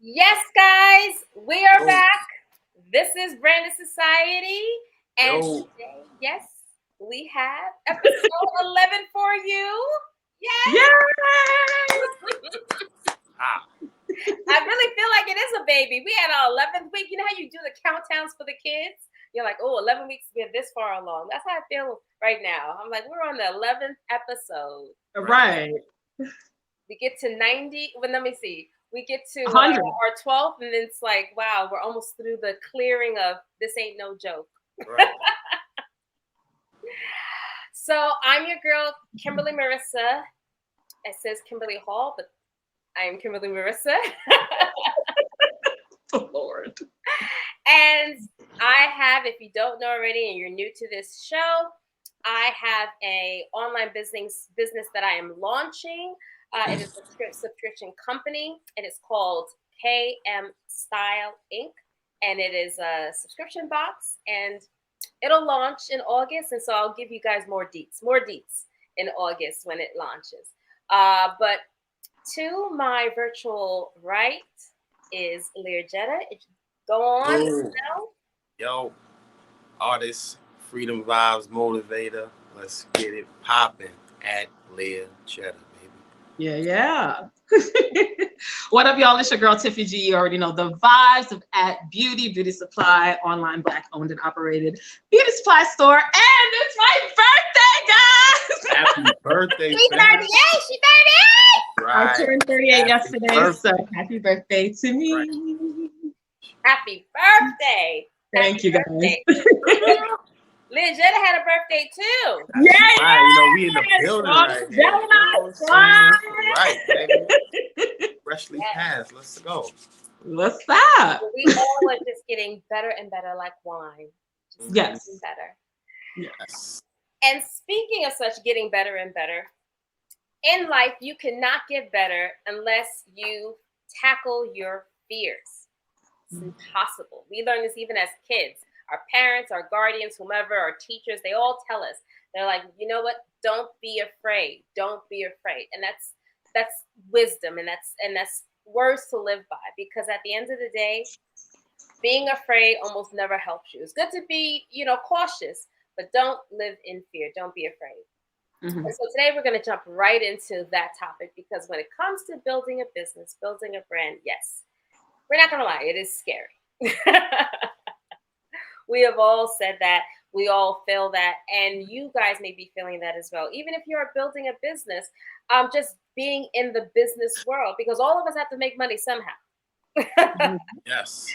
Yes, guys, we are Yo, back. This is Brandon Society, and yo. today, yes, we have episode 11 for you. Yay! Yes, Ah, I really feel like it is a baby. We had our 11th week. You know how you do the countdowns for the kids? You're like, oh, 11 weeks, we're this far along. That's how I feel right now. I'm like, we're on the 11th episode. right. Right. We get to 90. Well, let me see. We get to 100. our 12th, and it's like, wow, we're almost through the clearing of this ain't no joke. Right. So I'm your girl, Kimberly Marissa. It says Kimberly Hall, but I am Kimberly Marissa. Oh, Lord. And I have, if you don't know already and you're new to this show, I have a online business that I am launching. It is a subscription company. It is called KM Style Inc. And it is a subscription box, and it'll launch in August. And so I'll give you guys more deets in August when it launches. But to my virtual right is Learjetta. Go on. Yo, yo. Artist, freedom vibes, motivator. Let's get it popping at Leah Cheddar, baby. Yeah. What up, y'all? It's your girl Tiffy G. You already know the vibes of at Beauty Supply, online Black owned and operated beauty supply store. And it's my birthday, guys. Happy birthday, She's fam. 38. She's 38. I Right. turned 38 Happy yesterday, birthday. so happy birthday to me. Right. Happy birthday. Thank you, guys. Birthday. Liz Jetta had a birthday too. Yeah, Right, you know, we in the building yeah. right here. You know what I'm saying? Right, baby. Freshly Yes. passed. Let's go. What's that? We all are just getting better and better like wine. Just Yes. getting better. Yes. And speaking of such getting better and better, in life, you cannot get better unless you tackle your fears. It's impossible. We learn this even as kids. Our parents, our guardians, whomever, our teachers, they all tell us. They're like, you know what? Don't be afraid. Don't be afraid. And that's wisdom, and that's words to live by, because at the end of the day, being afraid almost never helps you. It's good to be, cautious, but don't live in fear. Don't be afraid. Mhm. And so today we're going to jump right into that topic, because when it comes to building a business, building a brand, yes, we're not going to lie, it is scary. We have all said that. We all feel that. And you guys may be feeling that as well. Even if you're building a business, just being in the business world, because all of us have to make money somehow. Yes.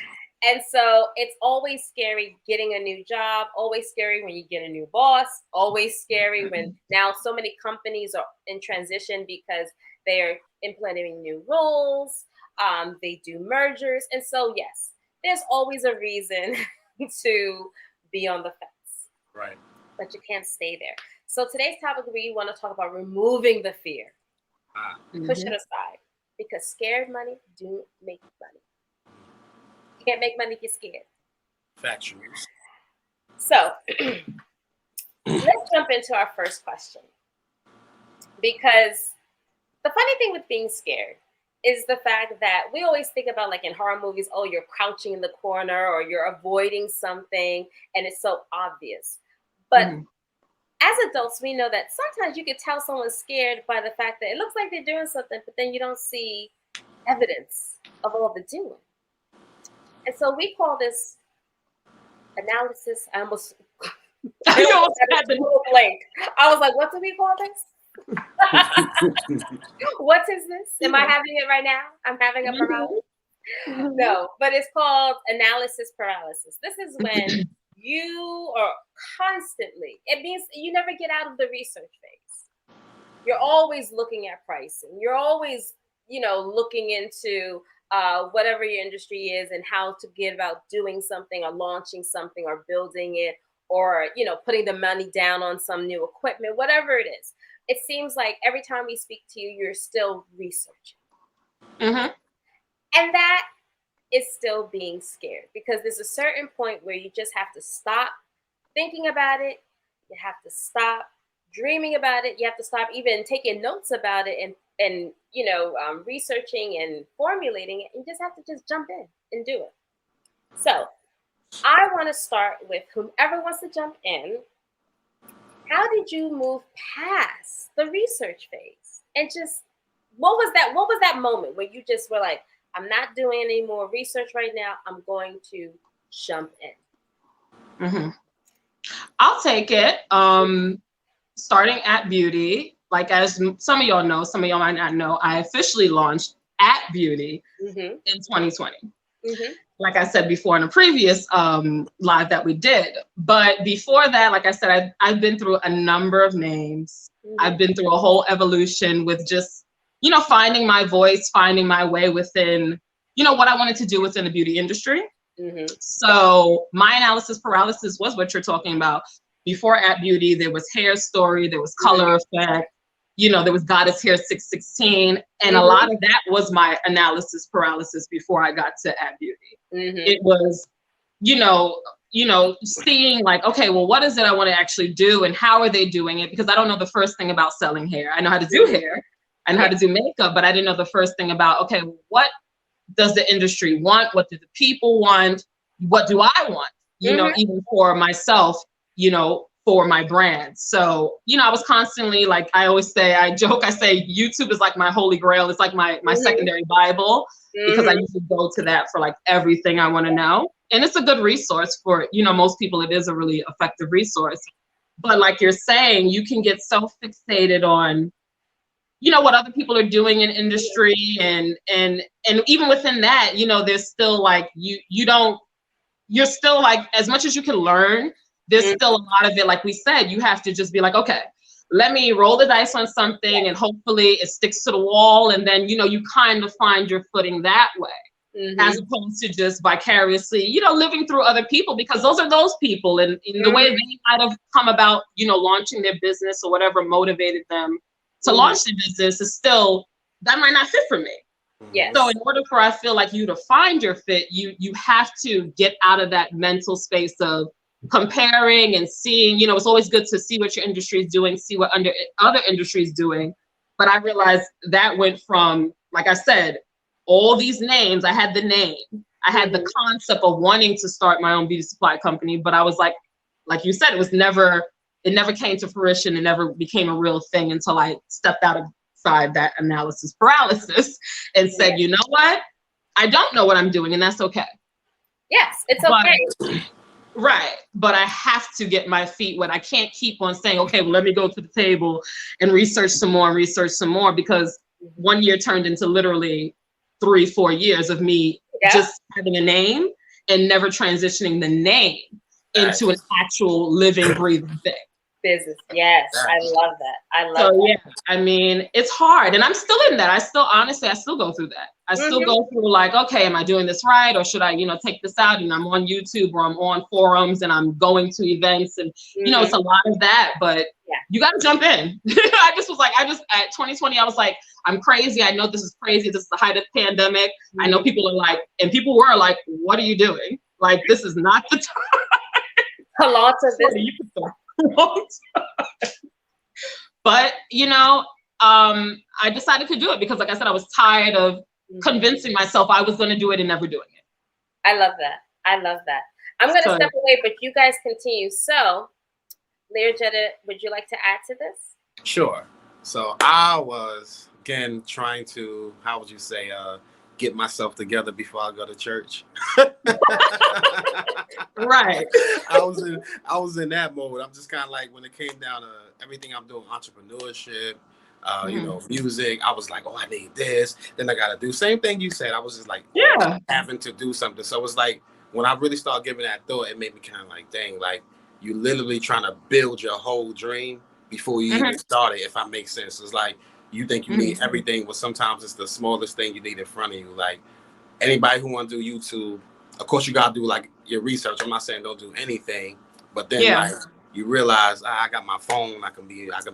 And so it's always scary getting a new job, always scary when you get a new boss, always scary when now so many companies are in transition because they're implementing new rules, they do mergers. And so, yes, there's always a reason to be on the fence, Right. but you can't stay there. So today's topic, we want to talk about removing the fear, Ah, push it aside, because scared money do make money. You can't make money if you're scared. factuals. So let's jump into our first question. Because the funny thing with being scared is the fact that we always think about, like in horror movies, oh, you're crouching in the corner or you're avoiding something and it's so obvious. But as adults, we know that sometimes you could tell someone's scared by the fact that it looks like they're doing something, but then you don't see evidence of all the doing. And so we call this analysis. I almost had a total blank. I was like, what do we call this? What is this? Am I having it right now? I'm having a paralysis. No, but it's called analysis paralysis. This is when you are constantly, it means you never get out of the research phase. You're always looking at pricing. You're always, looking into whatever your industry is and how to get about doing something or launching something or building it, or, putting the money down on some new equipment, whatever it is. It seems like every time we speak to you, you're still researching. And that is still being scared, because there's a certain point where you just have to stop thinking about it. You have to stop dreaming about it. You have to stop even taking notes about it and and researching and formulating it. You just have to just jump in and do it. So I want to start with whomever wants to jump in. How did you move past the research phase and just what was that moment where you just were like, I'm not doing any more research right now, I'm going to jump in? Mm-hmm. I'll take it. Starting at Beauty, like as some of y'all know, some of y'all might not know, I officially launched at Beauty in 2020. Like I said before in a previous live that we did. But before that, like I said, I've been through a number of names. I've been through a whole evolution with just, finding my voice, finding my way within, what I wanted to do within the beauty industry. So my analysis paralysis was what you're talking about. Before at Beauty, there was Hair Story, there was Color Effect, there was Goddess Hair 616, and a lot of that was my analysis paralysis before I got to at Beauty. It was, seeing like, okay, well, what is it I want to actually do, and how are they doing it? Because I don't know the first thing about selling hair. I know how to do hair, I know how to do makeup, but I didn't know the first thing about, okay, what does the industry want? What do the people want? What do I want? Even for myself, for my brand. So, I was constantly like, I always say, I joke, I say YouTube is like my holy grail. It's like my secondary Bible, because I usually go to that for like everything I want to know. And it's a good resource for, most people. It is a really effective resource. But like you're saying, you can get so fixated on, what other people are doing in industry. And even within that, there's still like, you're still like, as much as you can learn, there's still a lot of it. Like we said, you have to just be like, okay, let me roll the dice on something and hopefully it sticks to the wall. And then, you kind of find your footing that way, as opposed to just vicariously, living through other people, because those are those people. And in the way they might have come about, launching their business or whatever motivated them to launch the business is still, that might not fit for me. Yes. So in order for, I feel like, you to find your fit, you have to get out of that mental space of comparing and seeing, it's always good to see what your industry is doing, see what other industries doing. But I realized that went from, like I said, all these names. I had the name, I had the concept of wanting to start my own beauty supply company, but I was like you said, it never came to fruition. It never became a real thing until I stepped outside that analysis paralysis and said, you know what? I don't know what I'm doing, and that's okay. Yes, it's okay. Right. But I have to get my feet wet. I can't keep on saying, okay, well, let me go to the table and research some more, because 1 year turned into literally 3-4 years of me just having a name and never transitioning the name into an actual living, breathing thing. Business. Yes, I love that. I love that. Yeah, I mean, it's hard, and I'm still in that. I still go through that. I still go through like, okay, am I doing this right, or should I, take this out? I'm on YouTube or I'm on forums and I'm going to events, and it's a lot of that. But you got to jump in. I just at 2020, I was like, I'm crazy. I know this is crazy. This is the height of the pandemic. I know people are like, and people were like, what are you doing? Like, this is not the time. A lot of this. But I decided to do it because, like I said, I was tired of convincing myself I was going to do it and never doing it. I love that. I'm going to step away, but you guys continue. So, Learjetta, would you like to add to this? Sure. So I was again trying to, how would you say, get myself together before I go to church. Right. I was in that mode. I'm just kind of like, when it came down to everything I'm doing, entrepreneurship, music, I was like, oh, I need this. Then I got to do same thing you said. I was just like, having to do something. So it was like, when I really started giving that thought, it made me kind of like, dang, like you literally trying to build your whole dream before you even started, if that makes sense. It's like, you think you need everything, but sometimes it's the smallest thing you need in front of you. Like anybody who want to do YouTube, of course you got to do like your research. I'm not saying don't do anything, but then like you realize I got my phone, I can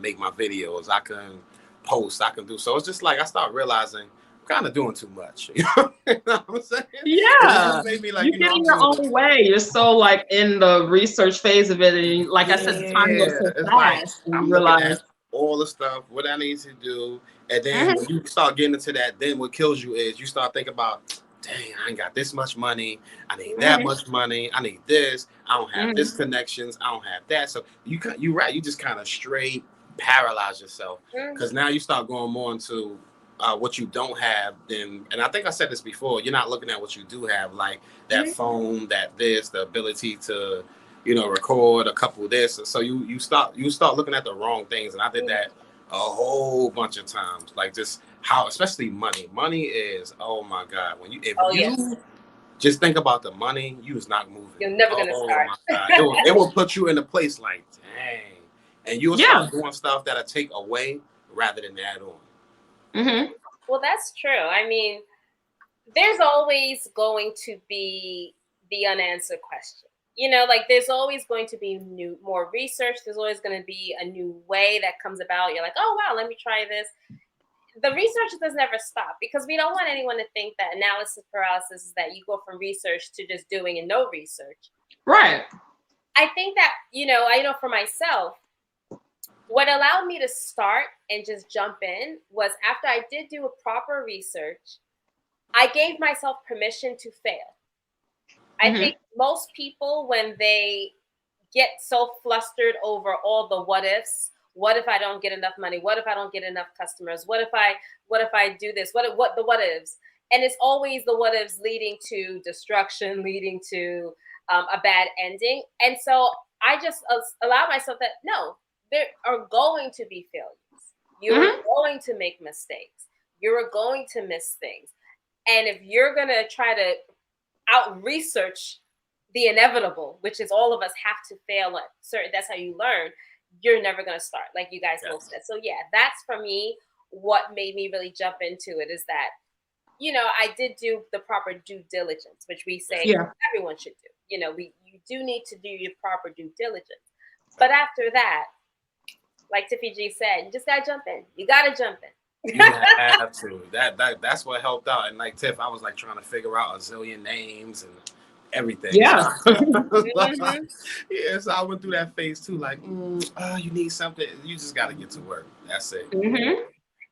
make my videos, I can post, I can do. So it's just like I start realizing I'm kind of doing too much. You know what I'm saying? Yeah. Maybe like, you're getting your own way. You're so like in the research phase of it, and like I said, the time goes so fast. Like, I'm looking at all the stuff, what I need to do, And then when you start getting into that, then what kills you is you start thinking about, dang, I ain't got this much money. I need that much money. I need this. I don't have this connections. I don't have that. So you're right. You just kind of straight paralyze yourself because now you start going more into what you don't have. Then, and I think I said this before. You're not looking at what you do have, like that phone, the ability to, record a couple of this. So you start looking at the wrong things. And I did that a whole bunch of times. Like just how, especially money is, oh my God. When you just think about the money, you is not moving. You're never gonna start. My God. It will put you in a place like, dang. And you'll start doing stuff that'll take away rather than add on. Well, that's true. I mean, there's always going to be the unanswered question. Like there's always going to be more research. There's always going to be a new way that comes about. You're like, oh, wow, let me try this. The research does never stop because we don't want anyone to think that analysis paralysis is that you go from research to just doing and no research. Right. I think that, I know for myself, what allowed me to start and just jump in was after I did do a proper research, I gave myself permission to fail. I think most people, when they get so flustered over all the what ifs, what if I don't get enough money? What if I don't get enough customers? What if I do this? What the what ifs? And it's always the what ifs leading to destruction, leading to a bad ending. And so I just allow myself that, no, there are going to be failures. You're going to make mistakes. You're going to miss things. And if you're going to try to out-research the inevitable, which is all of us have to fail at certain, that's how you learn, you're never going to start, like you guys both said. So yeah, that's for me what made me really jump into it is that, I did do the proper due diligence, which we say everyone should do. You do need to do your proper due diligence. But after that, like Tiffy G said, you just got to jump in. You got to jump in. You have to. That's what helped out. And like Tiff, I was like trying to figure out a zillion names and everything. Yeah. So I went through that phase too. Like, you need something. You just got to get to work. That's it. And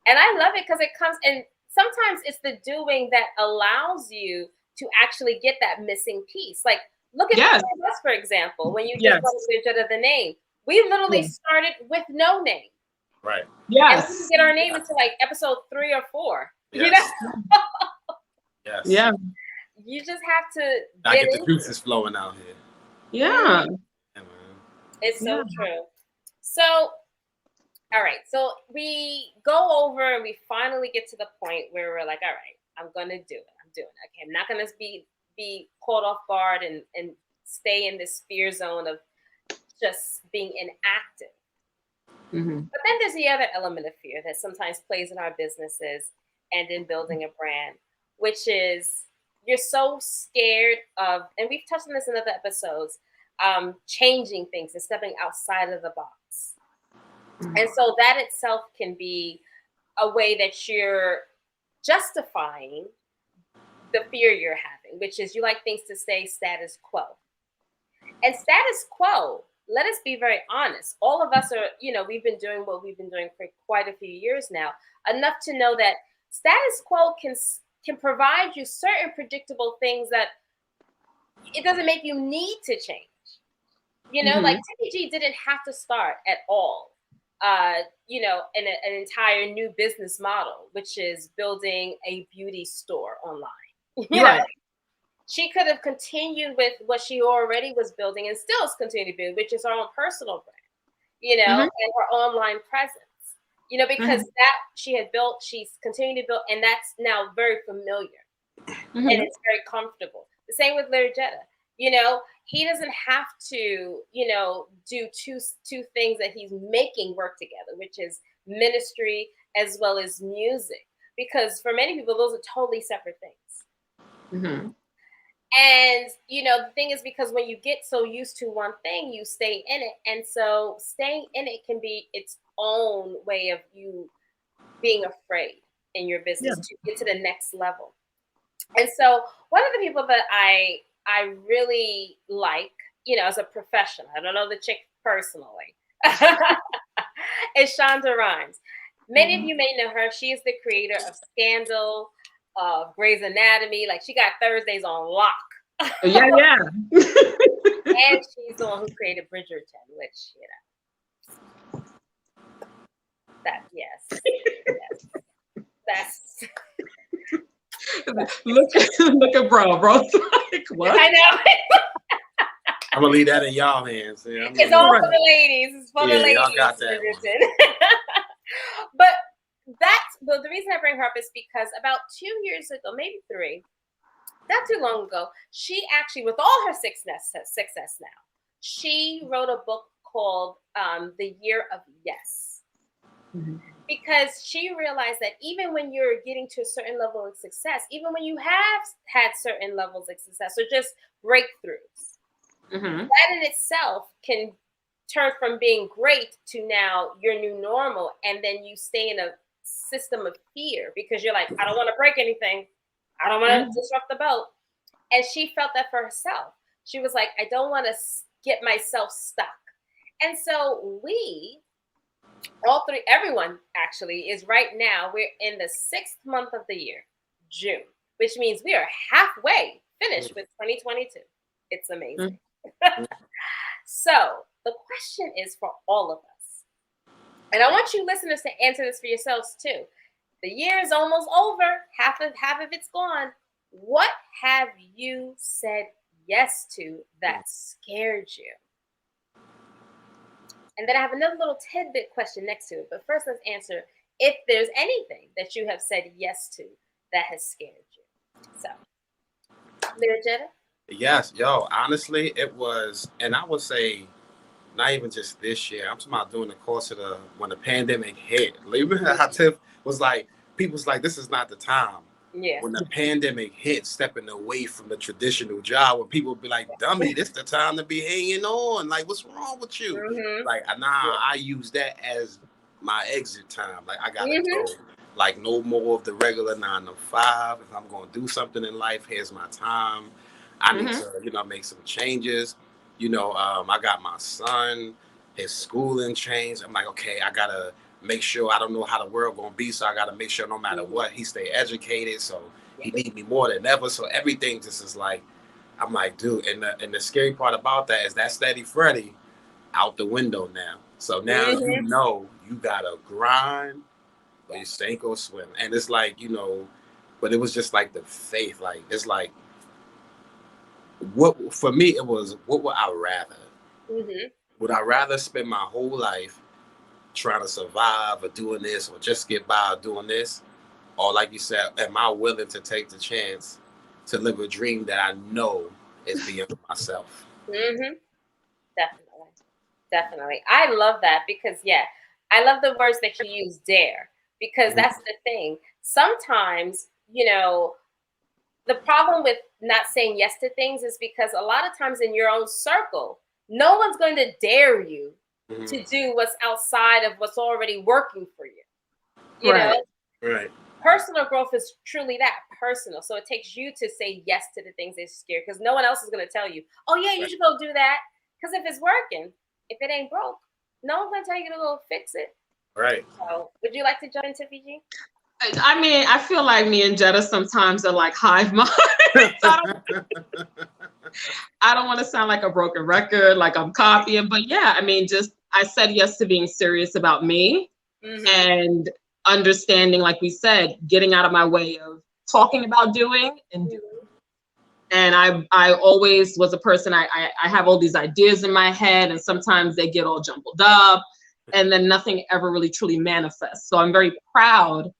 I love it because it comes, and sometimes it's the doing that allows you to actually get that missing piece. Like, look at us, for example, when you just wanted the name. We literally started with no name. Right. Yes. And we didn't get our name until like episode 3 or 4. Yes. Yes. Yeah. You just have to get the juices flowing out here. Yeah. It's so true. So, all right. So we go over and we finally get to the point where we're like, all right, I'm going to do it. I'm doing it. Okay. I'm not going to be caught off guard and stay in this fear zone of just being inactive. But then there's the other element of fear that sometimes plays in our businesses and in building a brand, which is you're so scared of, and we've touched on this in other episodes, changing things and stepping outside of the box. And so that itself can be a way that you're justifying the fear you're having, which is you like things to stay status quo. And status quo, let us be very honest. All of us are, we've been doing what we've been doing for quite a few years now, enough to know that status quo can provide you certain predictable things that it doesn't make you need to change. Like TPG didn't have to start at all, in an entire new business model, which is building a beauty store online. You know? She could have continued with what she already was building and still is continuing to build, which is her own personal brand, and her online presence, because that she had built, she's continuing to build, and that's now very familiar and it's very comfortable. The same with Learjetta. He doesn't have to, do two things that he's making work together, which is ministry as well as music, because for many people, those are totally separate things. And, the thing is, because when you get so used to one thing, you stay in it. And so staying in it can be its own way of you being afraid in your business to get to the next level. And so one of the people that I really like, as a professional, I don't know the chick personally, is Shonda Rhimes. Many of you may know her. She is the creator of Scandal, Grey's Anatomy. Like, she got Thursdays on lock. Yeah. And she's the one who created Bridgerton, which, yes. That's look at bro. Bro's like, what? I know. I'm gonna leave that in y'all hands. Yeah, It's all for the ladies. It's for the ladies. Y'all got that But the reason I bring her up is because about 2 years ago, maybe 3, not too long ago, she actually, with all her success now, she wrote a book called The Year of Yes. Mm-hmm. Because she realized that even when you're getting to a certain level of success, even when you have had certain levels of success or just breakthroughs, that in itself can turn from being great to now your new normal. And then you stay in a system of fear because you're like, I don't want to break anything. I don't want to disrupt the boat. And she felt that for herself. She was like, I don't want to get myself stuck. And so everyone actually is right now, we're in the 6th month of the year, June, which means we are halfway finished with 2022. It's amazing. So the question is for all of us, and I want you listeners to answer this for yourselves too. The year is almost over. Half of it's gone. What have you said yes to that scared you? And then I have another little tidbit question next to it. But first, let's answer if there's anything that you have said yes to that has scared you. So, Jetta? Yes, yo, honestly, it was, and I would say, not even just this year. I'm talking about during the course of when the pandemic hit. Even how Tiff was like, people's like, this is not the time. Yeah. When the pandemic hit, stepping away from the traditional job, when people be like, dummy, this the time to be hanging on. Like, what's wrong with you? Like, I use that as my exit time. Like, I gotta go. Like, no more of the regular 9 to 5. If I'm gonna do something in life, here's my time. I need to, make some changes. I got my son, his schooling changed. I'm like, okay, I gotta make sure. I don't know how the world gonna be, so I gotta make sure no matter what, he stay educated. So he need me more than ever. So everything just is like, I'm like, dude. And the scary part about that is that steady Freddy out the window now. So now you gotta grind or you sink or swim. And it's like, but it was just like the faith. Like it's like, what for me it was, what would I rather? Would I rather spend my whole life trying to survive or doing this or just get by doing this? Or like you said, am I willing to take the chance to live a dream that I know is beyond myself? Definitely. I love that because, I love the words that you use, dare, because that's the thing. Sometimes, the problem with not saying yes to things is because a lot of times in your own circle, no one's going to dare you to do what's outside of what's already working for you. You know? Right. Personal growth is truly that, personal. So it takes you to say yes to the things that scare, because no one else is going to tell you, oh yeah, you should go do that. Because if it's working, if it ain't broke, no one's going to tell you to go fix it. Right. So would you like to jump into VG? I mean, I feel like me and Jetta sometimes are like hive mind. I don't want to sound like a broken record, like I'm copying, but I mean, I said yes to being serious about me and understanding, like we said, getting out of my way of talking about doing and doing. And I always was a person, I have all these ideas in my head, and sometimes they get all jumbled up, and then nothing ever really truly manifests. So I'm very proud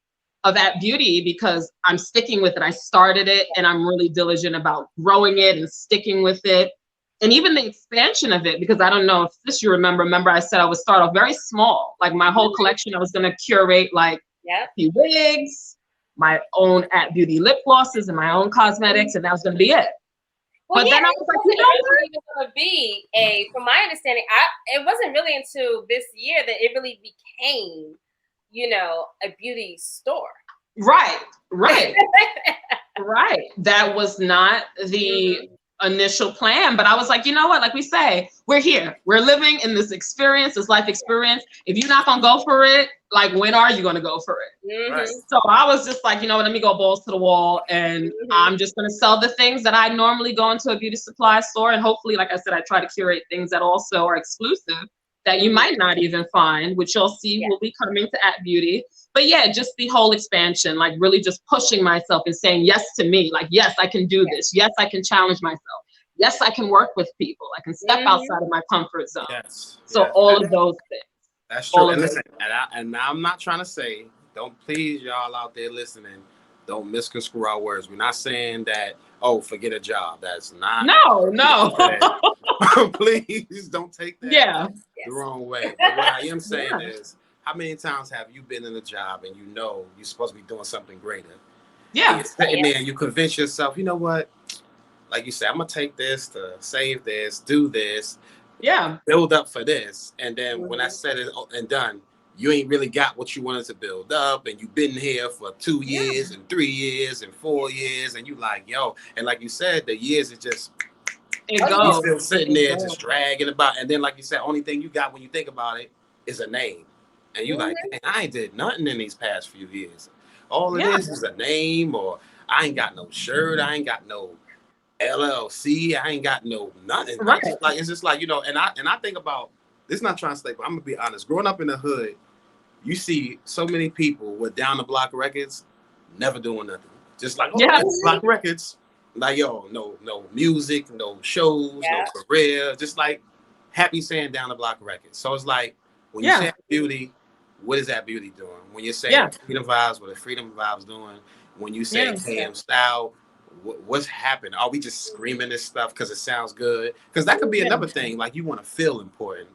of At Beauty because I'm sticking with it. I started it and I'm really diligent about growing it and sticking with it. And even the expansion of it, because I don't know if this you remember I said I would start off very small. Like my whole collection, I was going to curate like a few wigs, my own At Beauty lip glosses and my own cosmetics, and that was going to be it. Well, but then I was like, you know what? It was going to be from my understanding, it wasn't really until this year that it really became, a beauty store. Right. Right. That was not the initial plan, but I was like, you know what, like we say, we're here, we're living in this experience, this life experience. If you're not gonna go for it, like, when are you gonna go for it? Mm-hmm. So I was just like, you know what, let me go balls to the wall, and I'm just gonna sell the things that I normally go into a beauty supply store, and hopefully, like I said, I try to curate things that also are exclusive that you might not even find, which you'll see will be coming to At Beauty. But yeah, just the whole expansion, like really just pushing myself and saying yes to me. Like, yes, I can do this. Yes, I can challenge myself. Yes, I can work with people. I can step outside of my comfort zone. So all of those things. That's true. And listen, and I'm not trying to say, don't, please, y'all out there listening, don't misconstrue our words. We're not saying that, oh, forget a job. That's not. No. Please don't take that the wrong way. But what I am saying is, how many times have you been in a job and you know you're supposed to be doing something greater? Yeah. And you're sitting there and you convince yourself, you know what? Like you said, I'm going to take this to save this, do this. Yeah. Build up for this. And then when I said it and done, you ain't really got what you wanted to build up, and you've been here for 2 years and 3 years and 4 years, and you like, yo, and like you said, the years is just you still sitting there just dragging about, and then like you said, only thing you got when you think about it is a name, and you like, dang, I ain't did nothing in these past few years. All it is a name, or I ain't got no shirt, I ain't got no LLC, I ain't got no nothing. Right. Like it's just like, you know, and I think about this, not trying to say, but I'm gonna be honest. Growing up in the hood, you see so many people with down the block records never doing nothing. Just like block records. Like, yo, no music, no shows, no career, just like happy saying down the block records. So it's like when you say beauty, what is that beauty doing? When you say freedom vibes, what are freedom vibes doing? When you say KM style, what's happened? Are we just screaming this stuff because it sounds good? Because that could be another thing. Like, you want to feel important.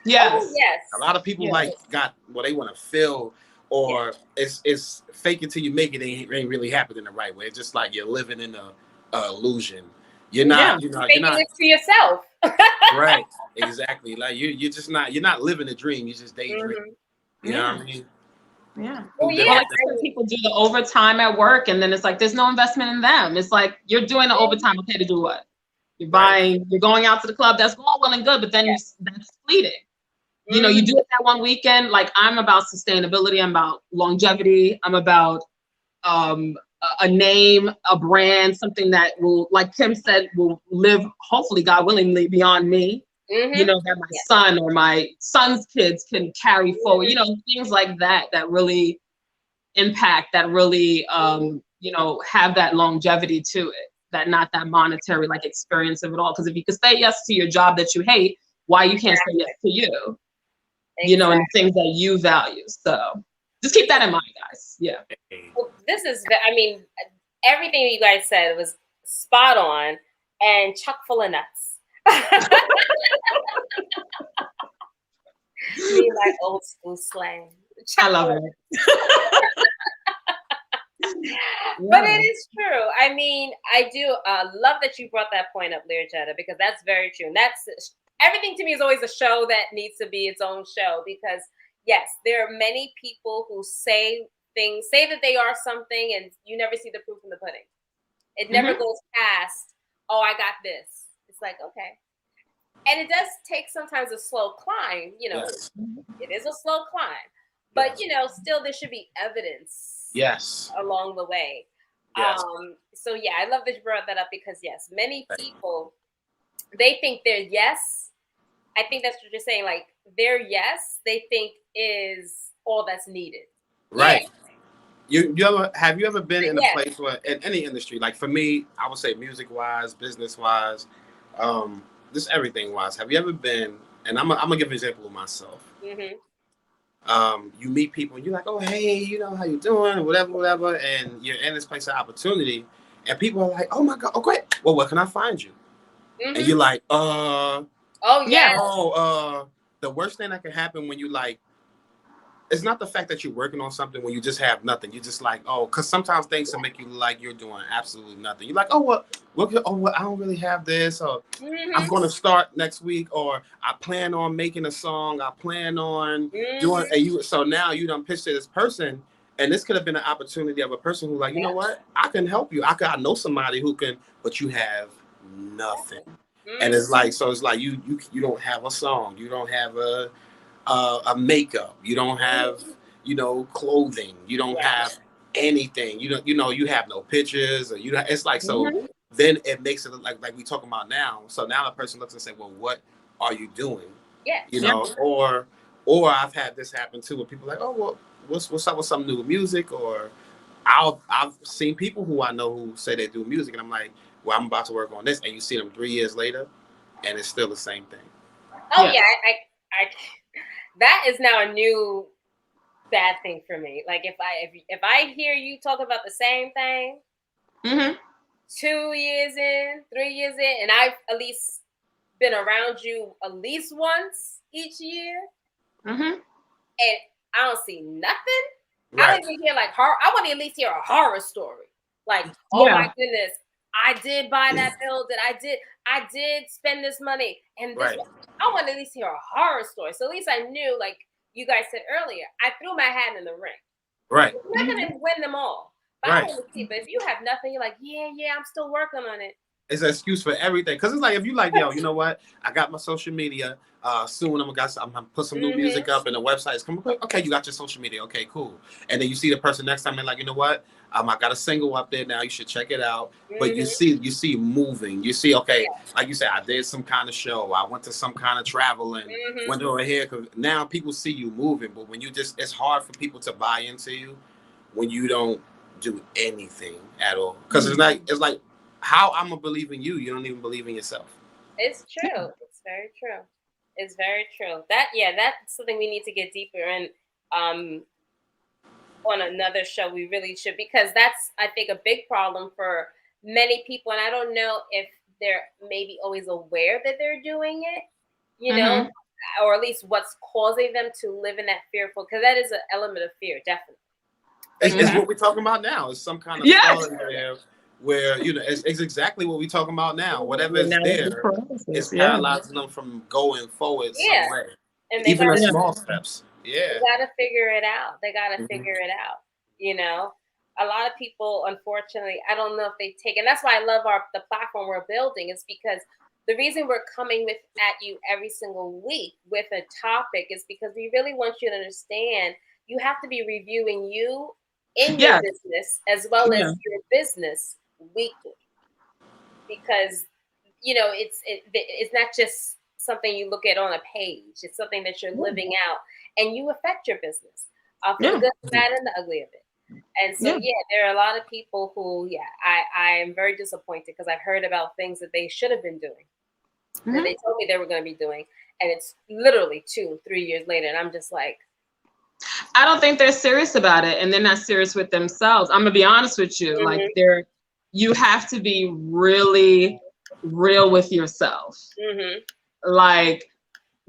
Yes. A lot of people they want to feel, or it's fake it till you make it. Ain't really happening the right way. It's just like you're living in a illusion. You're not. You're not it to yourself. Right. Exactly. Like you're just not. You're not living a dream. You're just daydreaming. You know what I mean? Yeah. Well, like people do the overtime at work, and then it's like there's no investment in them. It's like you're doing the overtime, okay, to do what? You're buying, you're going out to the club. That's all well and good, but then that's fleeting. You know, you do it that one weekend. Like, I'm about sustainability. I'm about longevity. I'm about a name, a brand, something that will, like Kim said, will live, hopefully, God willingly, beyond me. You know, that my son or my son's kids can carry forward. You know, things like that that really impact, that really, you know, have that longevity to it. That not that monetary like experience of it all. Because if you could say yes to your job that you hate, why you can't say yes to you? You know, and things that you value. So just keep that in mind, guys. Yeah. Well, this is, I mean, everything you guys said was spot on and chock full of nuts. Me like old school slang. I love it. But it is true. I mean, I do love that you brought that point up, Learjetta, because that's very true. And that's everything to me is always a show that needs to be its own show, because yes, there are many people who say that they are something, and you never see the proof in the pudding. It never goes past, oh, I got this. It's like, okay. And it does take sometimes a slow climb, you know, it is a slow climb, but you know, still there should be evidence along the way. So yeah, I love that you brought that up, because yes, many people, they think their yes, I think that's what you're saying, like their yes, they think is all that's needed. Right. Have you ever been in a place where, in any industry, like for me, I would say music wise, business wise, just everything wise, have you ever been, and I'm gonna give an example of myself. You meet people and you're like, oh, hey, you know, how you doing, whatever, and you're in this place of opportunity, and people are like, oh my God, oh great, well, where can I find you? And you're like, the worst thing that can happen when you like, it's not the fact that you're working on something when you just have nothing. You're just like, oh, because sometimes things will make you like you're doing absolutely nothing. You're like, oh, I don't really have this, or I'm going to start next week, or I plan on making a song, I plan on doing, so now you done pitched to this person, and this could have been an opportunity of a person who like, you know what, I can help you. I know somebody who can, but you have nothing. Mm-hmm. And it's like, so it's like you don't have a song, you don't have a makeup, you don't have, you know, clothing, you don't have anything, you don't, you know, you have no pictures, or you know, it's like, so then it makes it like we talking about now. So now the person looks and say, well, what are you doing? Yeah. You know, or I've had this happen too, where people are like, oh, well, what's up with some new music? Or I've seen people who I know who say they do music, and I'm like, well, I'm about to work on this, and you see them 3 years later, and it's still the same thing. Oh yeah, I that is now a new bad thing for me. Like if I hear you talk about the same thing, 2 years in, 3 years in, and I've at least been around you at least once each year, and I don't see nothing. Right. I don't even hear like horror. I want to at least hear a horror story. Like, oh my goodness, I did buy that building. I did spend this money, and this. I want to at least hear a horror story. So at least I knew, like you guys said earlier, I threw my hat in the ring. Right. I'm not gonna win them all, but I want to see. But if you have nothing, you're like, yeah, I'm still working on it. It's an excuse for everything. Because it's like, if you like, yo, you know what? I got my social media. Soon I'm gonna put some new music up, and the website is coming. Okay, you got your social media. Okay, cool. And then you see the person next time, and like, you know what? I got a single up there now. You should check it out. But you see moving. You see, okay, like you said, I did some kind of show. I went to some kind of travel and went over here. Cause now people see you moving. But when you it's hard for people to buy into you when you don't do anything at all. Because it's like, how I'm gonna believe in you? You don't even believe in yourself. It's true. It's very true. It's very true. That's something we need to get deeper in on another show. We really should, because that's, I think, a big problem for many people. And I don't know if they're maybe always aware that they're doing it, you know, or at least what's causing them to live in that fearful, because that is an element of fear, definitely. It's what we're talking about now. It's some kind of fear where, you know, it's exactly what we're talking about now. Whatever is there is paralyzing them from going forward somewhere. And even in small steps. Yeah. They gotta figure it out. They gotta figure it out. You know, a lot of people, unfortunately, I don't know if they take, and that's why I love the platform we're building, is because the reason we're coming at you every single week with a topic is because we really want you to understand you have to be reviewing you in your business as well as your business weekly, because you know it's not just something you look at on a page. It's something that you're living out, and you affect your business for the good, the bad, and the ugly of it. And so there are a lot of people who I am very disappointed, because I've heard about things that they should have been doing, that they told me they were going to be doing, and it's literally 2-3 years later, and I'm just like, I don't think they're serious about it, and they're not serious with themselves. I'm gonna be honest with you. Like, you have to be really real with yourself. Like,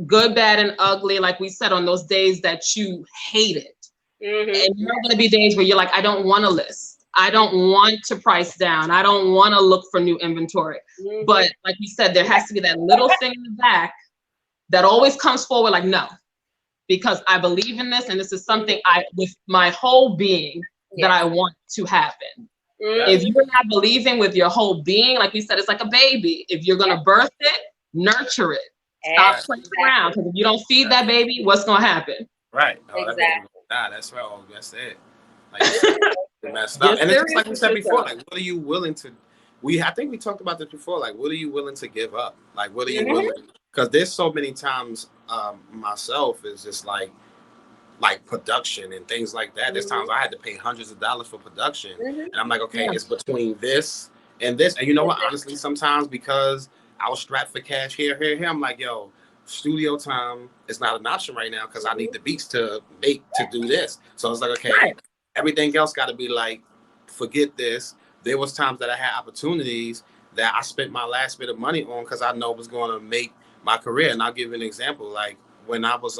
good, bad, and ugly. Like we said, on those days that you hate it, and there are gonna be days where you're like, I don't want to list. I don't want to price down. I don't want to look for new inventory. But like you said, there has to be that little thing in the back that always comes forward, like, no, because I believe in this, and this is something with my whole being, that I want to happen. If you're not believing with your whole being, like we said, it's like a baby. If you're gonna birth it, nurture it. Stop playing around, because if you don't feed that baby, what's gonna happen? Right. Oh, exactly. That's right. Oh, that's it. Like, messed up. And it's just like we said before. Like, what are you willing to? I think we talked about this before. Like, what are you willing to give up? Like, what are you willing? Because there's so many times myself is just like production and things like that. There's times I had to pay hundreds of dollars for production, and I'm like, okay, it's between this and this. And you know what? Honestly, sometimes because I was strapped for cash here, I'm like, yo, studio time is not an option right now, because I need the beats to do this. So it's like, okay, everything else got to be like, forget this. There was times that I had opportunities that I spent my last bit of money on, because I know it was going to make my career. And I'll give you an example. Like, when I was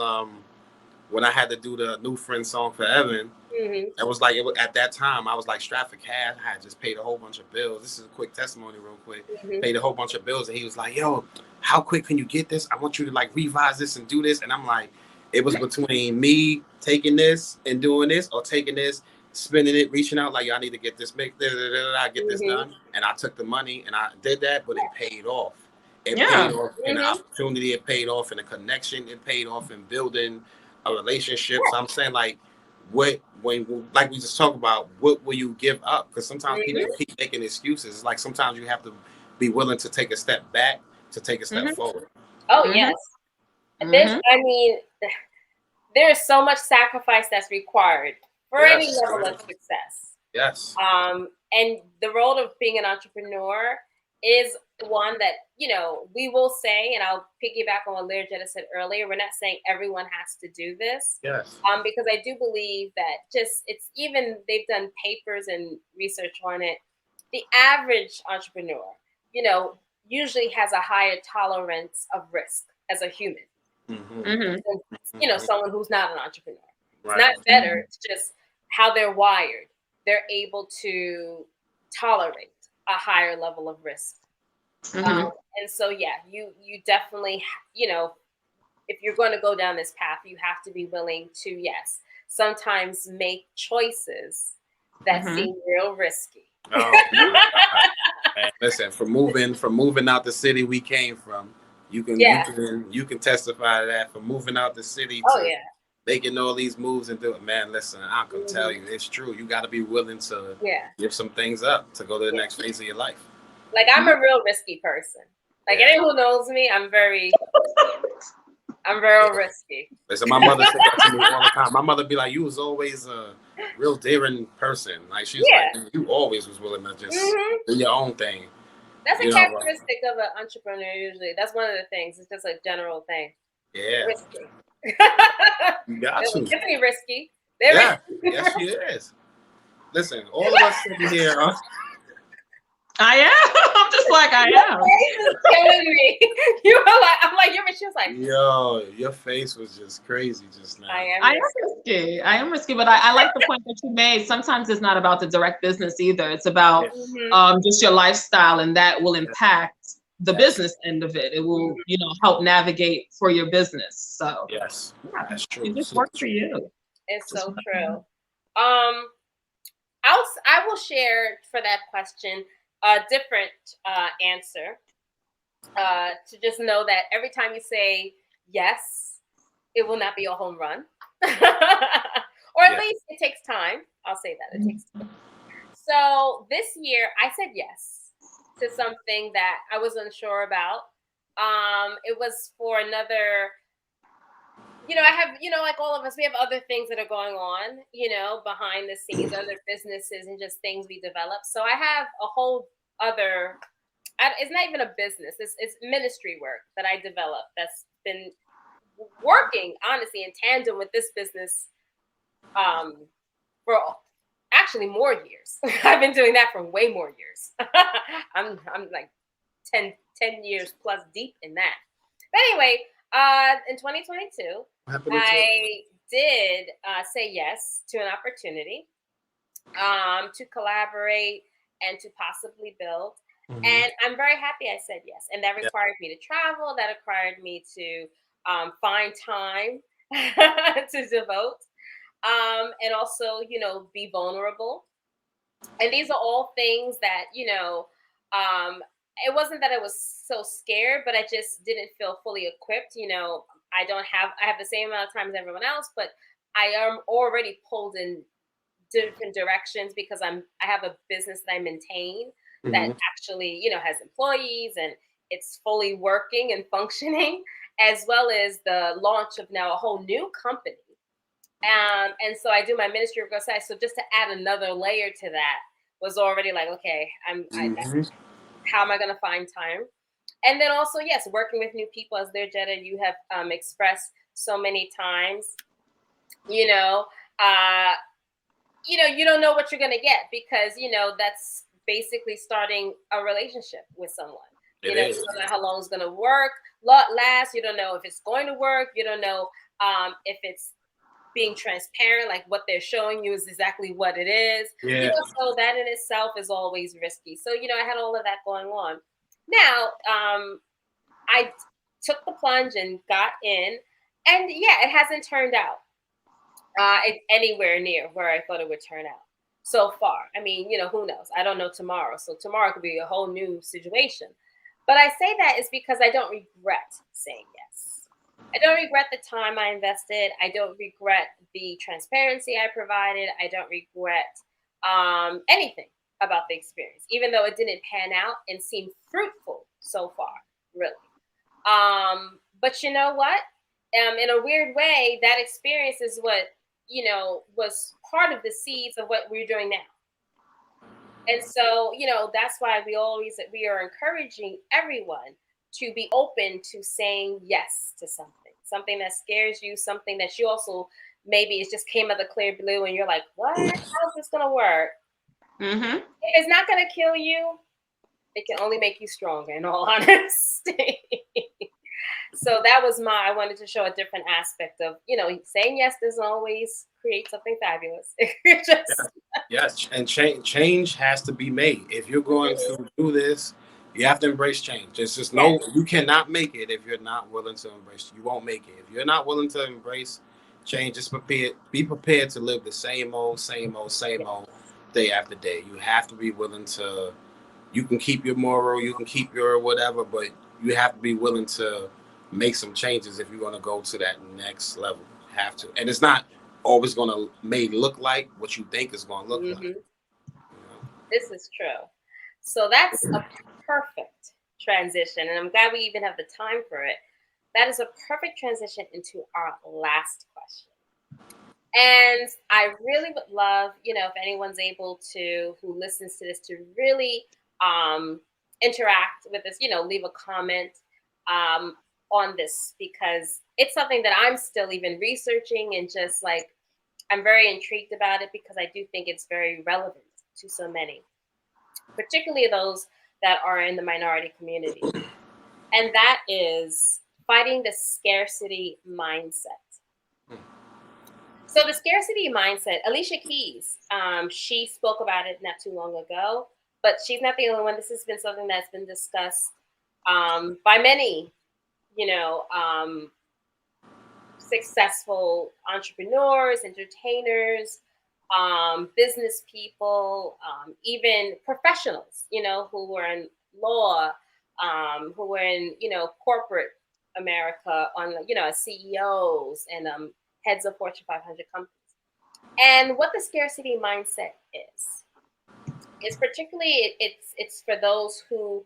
when I had to do the New Friend song for Evan, it was like, at that time, I was like strapped for cash. I had just paid a whole bunch of bills. This is a quick testimony real quick. Paid a whole bunch of bills. And he was like, yo, how quick can you get this? I want you to like revise this and do this. And I'm like, it was between me taking this and doing this, or taking this spending it, reaching out like, y'all need to get this, make this, get this Mm-hmm. done. And I took the money and I did that, but it paid off. It Yeah. paid off in the opportunity. It paid off in the connection. It paid off in building a relationship. So I'm saying, like, like we just talked about, what will you give up? Because sometimes people keep making excuses. It's like sometimes you have to be willing to take a step back to take a step forward. Oh, yes. I mean, there's so much sacrifice that's required for any level of success. Yes. And the role of being an entrepreneur is one that, you know, we will say, and I'll piggyback on what Learjetta said earlier, we're not saying everyone has to do this. Yes. Because I do believe that it's even, they've done papers and research on it. The average entrepreneur, you know, usually has a higher tolerance of risk as a human. Than, you know, someone who's not an entrepreneur. It's not better. It's just how they're wired. They're able to tolerate a higher level of risk. And so, yeah, you definitely, you know, if you're going to go down this path, you have to be willing to, yes, sometimes make choices that seem real risky. Oh, man, listen, from moving out the city we came from, you can testify to that. For moving out the city to making all these moves and do it, man. Listen, I can tell you, it's true. You got to be willing to give some things up to go to the next phase of your life. Like, I'm a real risky person. Like, anyone who knows me, I'm very risky. Listen, my mother said that to me all the time. My mother be like, "You was always a real daring person." Like, she's like, "You always was willing to just do your own thing." That's a characteristic of an entrepreneur. Usually, that's one of the things. It's just a general thing. Yeah. Risky. You got to. Definitely risky. Yes, she is. Listen, all of us sitting here. I am. I'm just like, I am. Your face is killing me. You were like, I'm like, she was like, yo, your face was just crazy just now. I am risky, but I like the point that you made. Sometimes it's not about the direct business either. It's about just your lifestyle, and that will impact the business end of it. It will, you know, help navigate for your business. So that's true. It just works for you. It's so true. I will share for that question a different answer, to just know that every time you say yes, it will not be a home run. Or at least it takes time. I'll say that it takes time. So this year I said yes to something that I was unsure about. It was for another, you know, I have, you know, like all of us, we have other things that are going on, you know, behind the scenes, other businesses and just things we develop. So I have a whole other, it's not even a business, it's ministry work that I developed that's been working, honestly, in tandem with this business for actually more years. I've been doing that for way more years. I'm like 10 years plus deep in that. But anyway, in 2022, I did say yes to an opportunity to collaborate and to possibly build. And I'm very happy I said yes. And that required me to travel. That required me to find time to devote. And also, you know, be vulnerable. And these are all things that, you know, it wasn't that I was so scared, but I just didn't feel fully equipped. You know, I have the same amount of time as everyone else, but I am already pulled in different directions because I have a business that I maintain that actually, you know, has employees and it's fully working and functioning, as well as the launch of now a whole new company. And so I do my ministry work outside. So just to add another layer to that was already like, okay, how am I going to find time? And then also, yes, working with new people, as Learjetta, you have expressed so many times, you know, you don't know what you're going to get because, you know, that's basically starting a relationship with someone. You don't know how long it's going to last. You don't know if it's going to work. You don't know if it's being transparent, like what they're showing you is exactly what it is. You know, so that in itself is always risky. So, you know, I had all of that going on. Now, I took the plunge and got in, and it hasn't turned out Anywhere near where I thought it would turn out so far. I mean, who knows? I don't know tomorrow. So tomorrow could be a whole new situation. But I say that is because I don't regret saying yes. I don't regret the time I invested. I don't regret the transparency I provided. I don't regret anything about the experience, even though it didn't pan out and seem fruitful so far, really. But you know what? In a weird way, that experience is what, was part of the seeds of what we're doing now. And so, that's why we are encouraging everyone to be open to saying yes to something that scares you, something that you also maybe it just came out of the clear blue and you're like, what? How's this gonna work? Mm-hmm. If it's not gonna kill you, it can only make you stronger, in all honesty. So that was I wanted to show a different aspect of, saying yes doesn't always create something fabulous. Just, Yes, and change has to be made. If you're going to do this, you have to embrace change. It's just yes. you cannot make it if you're not willing to embrace. You won't make it if you're not willing to embrace change. Just be prepared to live the same old, same old, same old day after day. You have to be willing to. You can keep your moral, you can keep your whatever, but you have to be willing to make some changes if you're going to go to that next level. You have to, and it's not always going to make look like what you think is going to look like. Mm-hmm. You know? This is true. So that's a perfect transition, and I'm glad we even have the time for it. That is a perfect transition into our last question. And I really would love, if anyone's able to, who listens to this, to really interact with this, leave a comment um, on this, because it's something that I'm still even researching, and just like, I'm very intrigued about it, because I do think it's very relevant to so many, particularly those that are in the minority community. And that is fighting the scarcity mindset. So the scarcity mindset, Alicia Keys, she spoke about it not too long ago, but she's not the only one. This has been something that's been discussed by many, you know, um, successful entrepreneurs, entertainers, business people, even professionals, who were in law, who were in, corporate America, on, as CEOs and heads of Fortune 500 companies. And what the scarcity mindset is particularly it's for those who